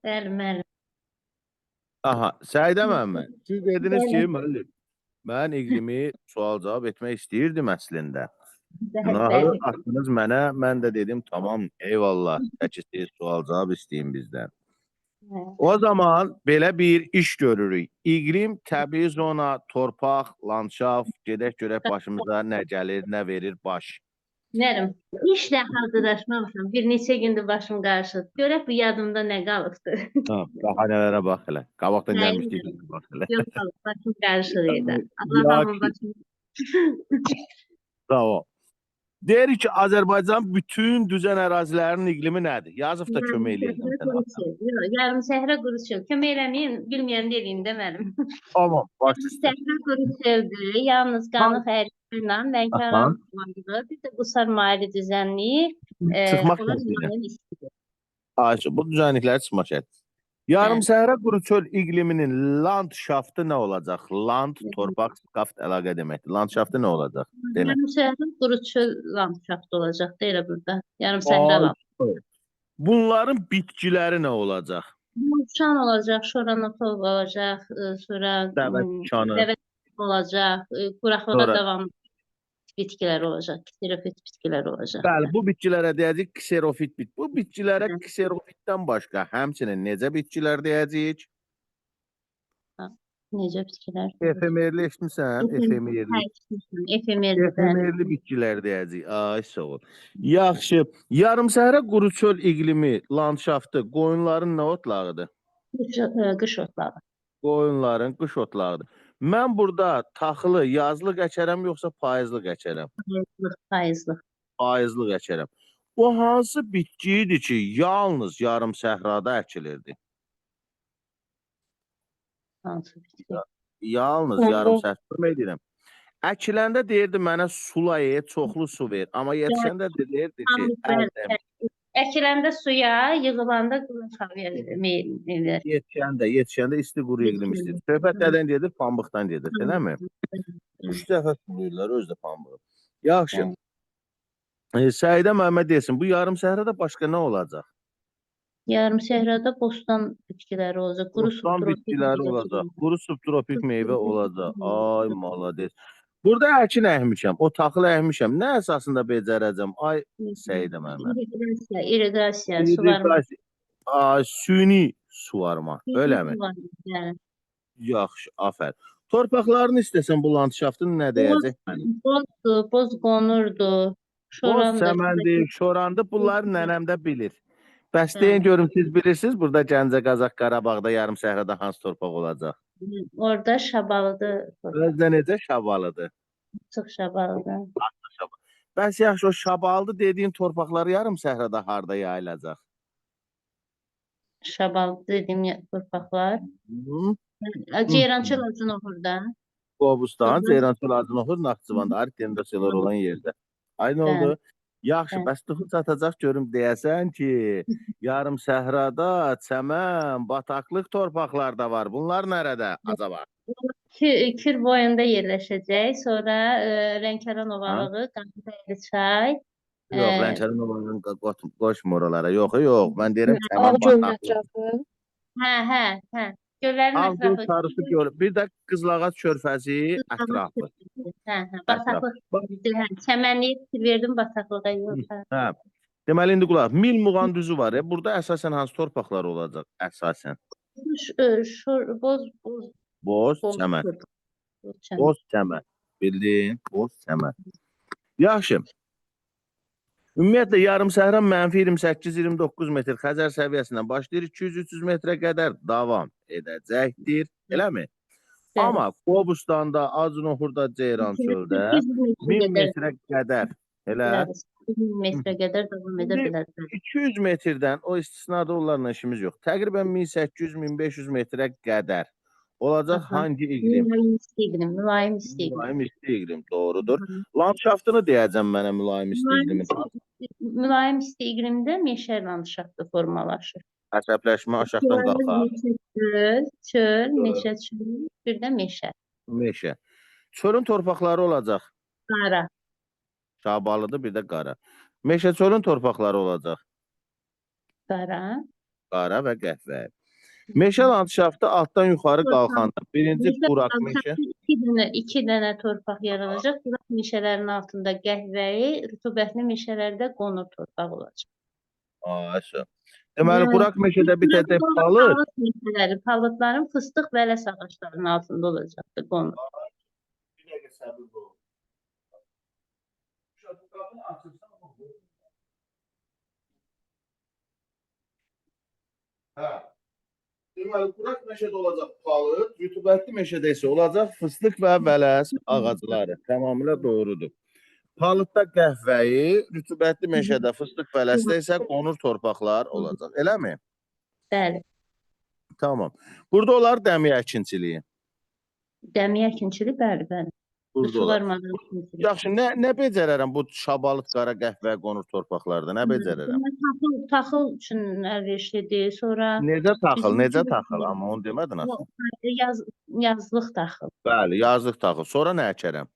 Bəli, müəllim. Aha, Səidə müəllim, siz dediniz ki, Bəli, müəllim, mən iqlimi sual-cavab etmək istəyirdim əslində. bəli, Günahı bəli. atdınız mənə, mən də dedim, tamam, eyvallah, təki siz sual-cavab istəyin bizdən. Hə. O zaman belə bir iş görürük. İqlim, təbii zona, torpaq, landşaft, gedək görək başımıza nə gəlir, nə verir baş. Müəllim, işlə hazırlaşmamışam. Bir neçə gündür başım qarışır. Görək bu yadımda nə qalıbdı. Ha, bəhanələrə bax elə. Qabaqdan Nəyin gəlmişdik, müəllim? bax elə. Yox, başım qarışır idi. Allah hamının Yaxşı, başını... tamam. Deyirik ki, Azərbaycan bütün düzən ərazilərinin iqlimi nədir? Yazıb da kömək Yarım eləyəcəm səhra sənə. quru çöl. Yox, yarım səhra quru çöl. Kömək eləməyin, bilməyən deyin də müəllim. Tamam, baş Yarım üstə. səhra quru çöldür. Yalnız Qanıq Əyrişlə, Aha, Lənkəran varlığı, bir də Qusar maili düzənliyi çıxmaq onlar şərtilə. müəyyən istidir. Ayşə, bu düzənlikləri çıxmaq şərti. Yarım Bəli. səhra quru çöl iqliminin landşaftı nə olacaq? Land, torpaq, skaft əlaqə deməkdir. Landşaftı nə olacaq? Denə. Yarım səhra quru çöl landşaftı olacaq da elə burada. Yarım səhra Ay, landşaftı. bunların bitkiləri nə olacaq? Şan olacaq, şoranotol olacaq, sonra Dəvəçanı, dəvə olacaq, quraqlığa sonra. davamlı bitkilər olacaq, kserofit bitkilər olacaq. Bəli, bu bitkilərə deyəcəyik kserofit bit. Bu bitkilərə kserofitdən başqa həmçinin necə bitkilər deyəcəyik? Necə bitkilər? Efemerli eşitmisən? Efemerli. Efemerli. Efemerli bitkilər deyəcəyik. Ay, sağ ol. Yaxşı. Yarım səhra quru çöl iqlimi, landşaftı, qoyunların nə otlağıdır? Qış otlağı. Qoyunların qış otlağıdır. Mən burada taxılı, yazlıq əkərəm, yoxsa payızlıq əkərəm? Payızlıq. Payızlıq əkərəm. O hansı bitki idi ki, yalnız yarım səhrada əkilirdi? Hansı bitki? Yalnız yarım səhrada edirəm. Əkiləndə deyirdi mənə sula çoxlu su ver. Amma yetişəndə də deyirdi ki, əldə. Əkiləndə suya, yığılanda qılınca verir. Yetişəndə isti quru iqlim istəyir. Söhbət nədən gedir? Pambıqdan gedir, eləmi? 3 dəfə suluyurlar, özü də pambığı. Yaxşı. Səidə Məhəmməd desin, bu yarım səhrada başqa nə olacaq? Yarım səhrada bostan bitkiləri olacaq. Quru Bostan subtropik bitkiləri olacaq. Quru subtropik meyvə olacaq. Ay, malades. Burada əkin əkmişəm, o taxıl əkmişəm. Nə əsasında becərəcəm? Ay, Səidə Məhəmməd. İriqasiya, suvarma. Ay, süni suvarma, eləmi? Yaxşı, afərin. Torpaqlarını istəsən bu landşaftın nə deyəcək mənim? Bozdur, boz qonurdu. Boz səməndir, şorandır. Bunları nənəmdə bilir. Bəs deyin görüm, siz bilirsiniz, burada Gəncə, Qazax, Qarabağda, yarım səhrada hansı torpaq olacaq? Orada şabalıdır. Özdə necə şabalıdır? Çox şabalıdır. Bəs yaxşı, o şabalıdır dediyin torpaqları yarım səhrada harda yayılacaq? Şabalıdır dediyim torpaqlar. Ceyrançıl Acınoğurda. Qobustan, Ceyrançıl Acınoğur, Naxçıvanda, Artiyanda selər olan yerdə. Ay, nə oldu? Yaxşı, bəs tıxıl çatacaq görüm deyəsən ki, yarım səhrada, çəmən, bataqlıq torpaqlar da var. Bunlar nərədə acaba? Kür boyunda yerləşəcək. Sonra Lənkəran ovalığı, Qanlı çay. Yox, Lənkəran ovalığını qoşmur oralara. Yox, yox. Mən deyirəm çəmən bataqlıq. Hə. Göllərin Ağgöl, ətrafı. Sarısı göl. Bir də Qızlağac körfəzi ətrafı. Hə, bataqlıq. Çəmənliyi verdim bataqlığa yox. Hə. Deməli, indi qulaq, Mil Muğan düzü var. Burada əsasən hansı torpaqlar olacaq? Əsasən. Boz, çəmən. Boz, çəmən. Bildin? Boz, çəmən. Yaxşı. Ümumiyyətlə, yarım səhra -28-29 metr Xəzər səviyyəsindən başlayır, 200-300 metrə qədər davam edəcəkdir, eləmi? Amma Qobustanda, Acınoğurda, Ceyrançöldə 1000 metrə qədər, elə? 1000 metrə qədər davam edə bilər. 200 metrdən, o istisnada onlarla işimiz yox, təqribən 1800-1500 metrə qədər olacaq hangi iqlim? Mülayim isti iqlim. Mülayim isti iqlim, doğrudur. Landşaftını deyəcəm mənə mülayim isti iqlimin. Mülayim isti iqlimdə meşə landşaftı formalaşır. Əsəbləşmə aşağıdan qalxar. Çöl, meşə çöl, bir də meşə. Meşə. Çölün torpaqları olacaq. Qara. Şabalıdır, bir də qara. Meşə çölün torpaqları olacaq. Qara. qara və qəhvəyi. Meşə landşaftı altdan yuxarı qalxanda birinci Bizdə quraq meşə. iki dənə torpaq yaranacaq. Quraq meşələrin altında qəhvəyi, rütubətli meşələrdə qonur torpaq olacaq. Aşağı. Deməli, quraq meşədə bitəcək palıd. Palıd meşələri, palıdların fıstıq və ələs ağaclarının altında olacaqdır qonur. Bir dəqiqə səbir ol. Şu qapını açırsan, hə. Deməli, quraq meşədə olacaq palıd, rütubətli meşədə isə olacaq fıstıq və vələs ağacları. Tamamilə doğrudur. Palıdda qəhvəyi, rütubətli meşədə fıstıq vələsdə isə qonur torpaqlar olacaq. Eləmi? Bəli. Tamam. Burada olar dəmiyə əkinçiliyi. Dəmiyə əkinçiliyi, bəli, bəli. Burada olar. Yaxşı, nə becərərəm bu şabalıd qara qəhvəyə qonur torpaqlarda? Nə becərərəm? Taxıl üçün əlverişlidir. Sonra Necə taxıl? Amma onu demədin axı. Yazlıq taxıl. Bəli, yazlıq taxıl. Sonra nə əkərəm?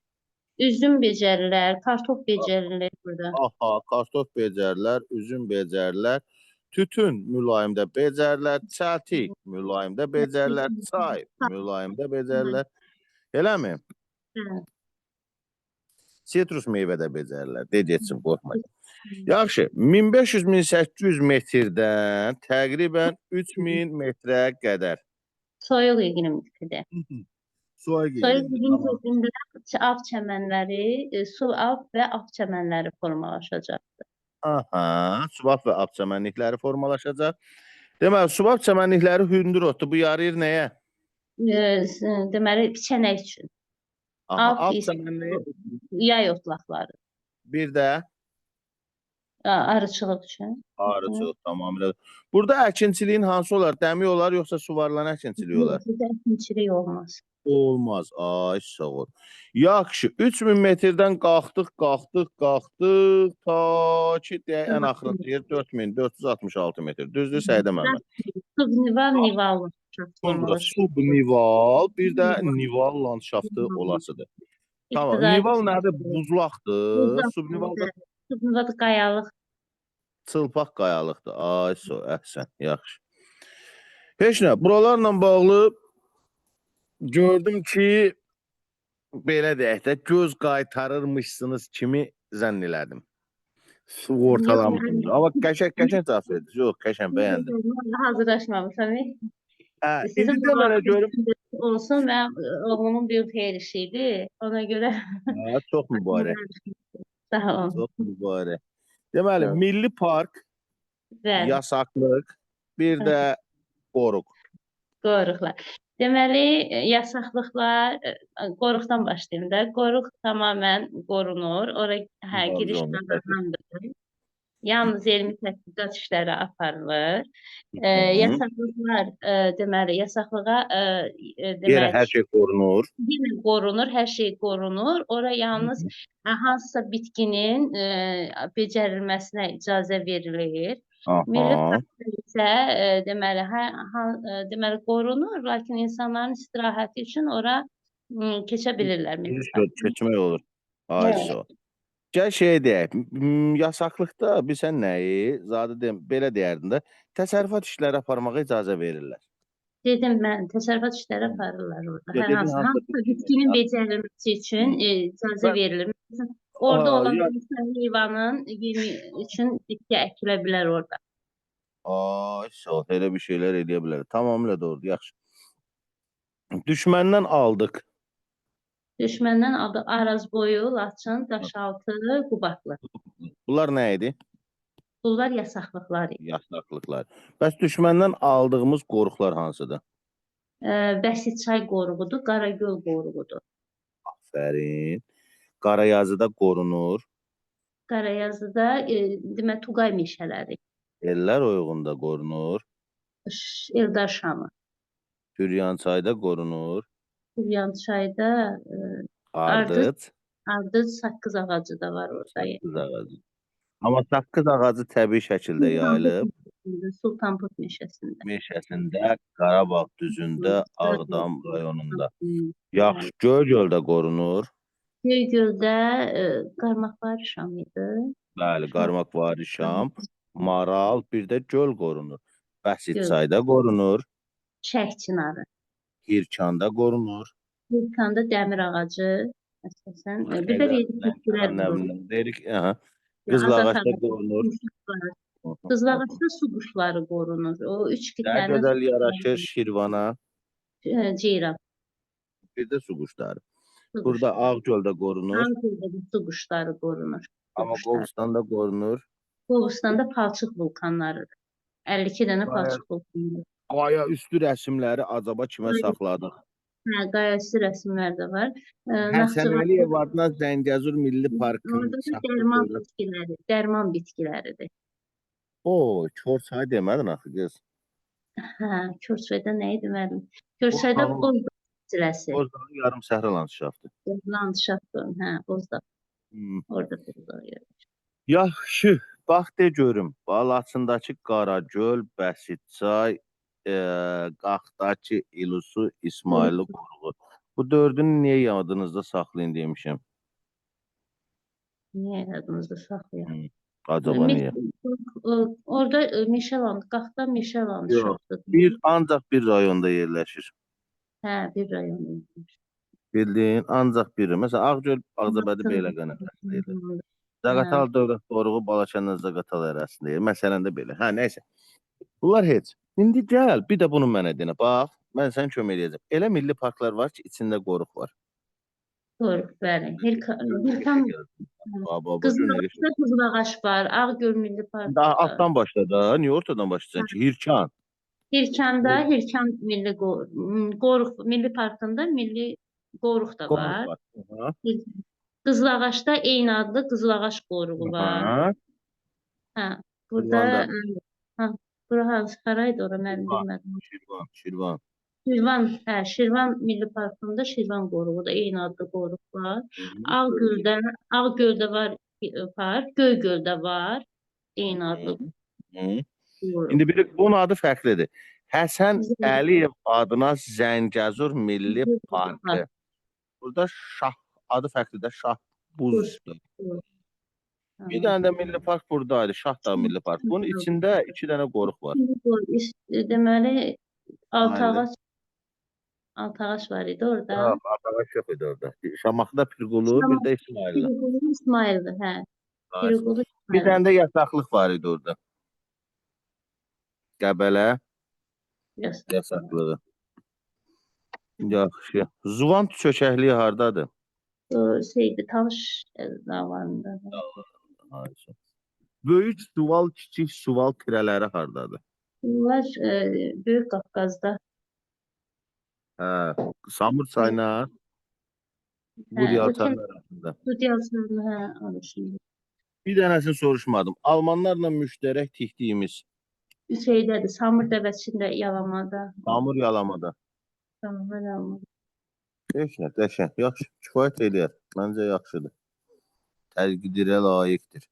Üzüm becərilər, kartof becərilir burada. Aha, kartof becərlər, üzüm becərlər, tütün mülayimdə becərlər, çəltik mülayimdə becərlər, çay mülayimdə becərlər. Eləmi? Sitrus meyvədə becərlər. De geçsin, qorxmayın. Yaxşı, 1500-1800 metrdən təqribən 3000 metrə qədər. Soyuq iqlimdə. Soyuq iqlimdə av çəmənləri, su av və av çəmənləri formalaşacaqdır. Aha, subab və av çəmənlikləri formalaşacaq. Deməli, subab çəmənlikləri hündür otdur. Bu yarayır nəyə? Deməli, biçənək üçün. Av çəmənliyi. Yay otlaqları. Bir də? Arıçılıq üçün. Arıçılıq, tamamilə. Burada əkinçiliyin hansı olar? Dəmi olar, yoxsa suvarılan əkinçiliyi olar? Burada əkinçilik olmaz. Olmaz. Ay, sağ ol. Yaxşı, 3000 metrdən qalxdıq ta ki, ən axırıncı yer 4466 metr. Düzdür, Səidə müəllim? Subnival landşaftı. Subnival, bir də nival landşaftı olasıdır. Tamam, nival nədir? Buzlaqdır. Subnival qayalıq. Çılpaq qayalıqdır. Ay, əhsən, yaxşı. Heç nə, buralarla bağlı gördüm ki, belə deyək də, göz qaytarırmışsınız kimi zənn elədim. Su ortalamışsınız. Amma qəşəng cavab verdiniz. Yox, qəşəng bəyəndim. Hazırlaşmamışam. İndi də mənə görüm. Olsun, mənim oğlumun bir xeyir işiydi. Ona görə. Çox mübarək. Sağ olun. Çox mübarək. Deməli, milli park, yasaqlıq, bir də qoruq. Qoruqlar. Deməli, yasaqlıqlar, qoruqdan başlayayım da. Qoruq tamamən qorunur. Ora giriş qadağandır. Yalnız elmi tədqiqat işləri aparılır. Yasaqlıqlar, deməli, yasaqlığa hər şey qorunur. Qorunur, hər şey qorunur. Ora yalnız hansısa bitkinin becərilməsinə icazə verilir. Milli parkda isə deməli qorunur, lakin insanların istirahəti üçün ora keçə bilirlər. Keçmək olur. Ayşə. Gəl şey deyək, yasaqlıqda bilsən nəyi, belə deyərdin də, təsərrüfat işləri aparmağa icazə verirlər. Dedim mən, təsərrüfat işləri aparırlar orada. Hansısa bitkinin becərilməsi üçün icazə verilir. Orada olan heyvanın yemi üçün bitki əkilə bilər orada. Ayşə, elə bir şeylər eləyə bilər. Tamamilə doğrudur, yaxşı. Düşməndən aldıq. Düşməndən aldıq Arazboyu, Laçın, Daşaltı, Qubadlı. Bunlar nə idi? Bunlar yasaqlıqlar idi. Yasaqlıqlar. Bəs düşməndən aldığımız qoruqlar hansıdır? Bəsitçay qoruğudur, Qaragöl qoruğudur. Afərin. Qarayazıda qorunur. Qarayazıda demək Tuqay meşələri. Ellər oyğunda qorunur. Eldar Şamı. Hüryançayda qorunur. Hüryançayda Ardıc, saqqız ağacı da var orada. Saqqız ağacı. Amma saqqız ağacı təbii şəkildə yayılıb. Sultanbud meşəsində. Meşəsində, Qarabağ düzündə, Ağdam rayonunda. Yaxşı, Göygöldə qorunur. Göygöldə Qarmaqvari Şam idi. Bəli, Qarmaqvari Şam, Maral, bir də göl qorunur. Bəsitsayda qorunur, Şərq çinarı. Hirkanda qorunur. Vulkanda dəmir ağacı, əsasən. Bir də bitkilər qorunur. Deyirik, aha. Yəni, Qızılağaçda azad qorunur. ağacı. Qızılağaçda su quşları qorunur. O üç Nə qitənin qədər yaraşır Şirvana, ceyran. bir də su quşları. Su Burada quşları. Ağgöldə qorunur, Ağgöldə də su quşları qorunur. amma Qobustanda qorunur. Qobustanda palçıq vulkanlarıdır. 52 dənə palçıq vulkanı. Qaya üstü rəsmləri acaba kimə saxladıq? Hə, qayası rəsmlər də var. Həsən Əliyev adına Zəngəzur Milli Parkının Orada da dərman bitkiləridir. O, Körçay demədin axı qız. Hə, Körçayda nə idi müəllim? Körçayda Bozdağ silsiləsi. Bozdağın yarım səhra landşaftı. Landşaftdır, hə, Bozdağ. Orada Bozdağ yerdir. Yaxşı, bax de görüm. Balaçındakı Qaragöl, Bəsitçay, Qaxdakı İlusu, İsmayılı qoruğu. Bu dördünü niyə yadınızda saxlayın demişəm? Niyə yadınızda saxlayın? Acaba niyə? Orada Meşəland, Qaxda Meşəland şaxtıdır. Ancaq bir rayonda yerləşir. Hə, bir rayon yerləşir. Bildin, ancaq biri. Məsələn, Ağgöl, Ağcabədi, Beyləqan ərazisində yerləşir. Zaqatala dövlət qoruğu Balakəndən Zaqatala ərazisində yerləşir. Məsələn də belə. Hə, nəysə. Bunlar heç. İndi gəl, bir də bunu mənə deyinə. Bax, mən sənə kömək edəcəm. Elə milli parklar var ki, içində qoruq var. Qoruq, bəli. Hirkan Qızılağaçda Qızılağaç var, Ağgöl Milli Parkı. Daha altdan başla da, niyə ortadan başlasan ki? Hirkan. Hirkanda Hirkan Milli Qoruq Milli Parkında Milli Qoruq da var. Qızılağaçda eyni adlı Qızılağaç qoruğu var. Hə, burada bura hansı haraydı ora mən bilmədim. Şirvan. Şirvan Milli Parkında Şirvan qoruğu da eyni adlı qoruq var. Ağgöldə var park, Göygöldə var eyni adlı. İndi bilirik, bunun adı fərqlidir. Həsən Əliyev adına Zəngəzur Milli Parkı. Burada adı fərqlidir, Şahbuzdur. Bir dənə də Milli Park buradaydı, Şahdağ Milli Park. Bunun içində 2 dənə qoruq var. Deməli, Altağaç var idi orada. Yox, Altağaç yox idi orada. Şamaxıda Pirqulu, bir də İsmayıllı. Pirqulu İsmayıllı, hə. Pirqulu İsmayıllı. Bir dənə də yasaqlıq var idi orada. Qəbələ yasaqlığı. Yaxşı. Zuvant çökəkliyi hardadır? Talış davarında. Böyük suval, kiçik suval tirələri hardadır? Bunlar Böyük Qafqazda. Hə, Samur çayına, Qudyal çayının arasında. Qudyal çayının, hə, arasında. Bir dənəsini soruşmadım. Almanlarla müştərək tikdiyimiz Şeydədir, Samur dəvəsində Yalamada. Samur Yalamada. Tamam, Yalamada. Qəşəng. Yaxşı, kifayət eləyər. Məncə yaxşıdır. Təqdirə layiqdir.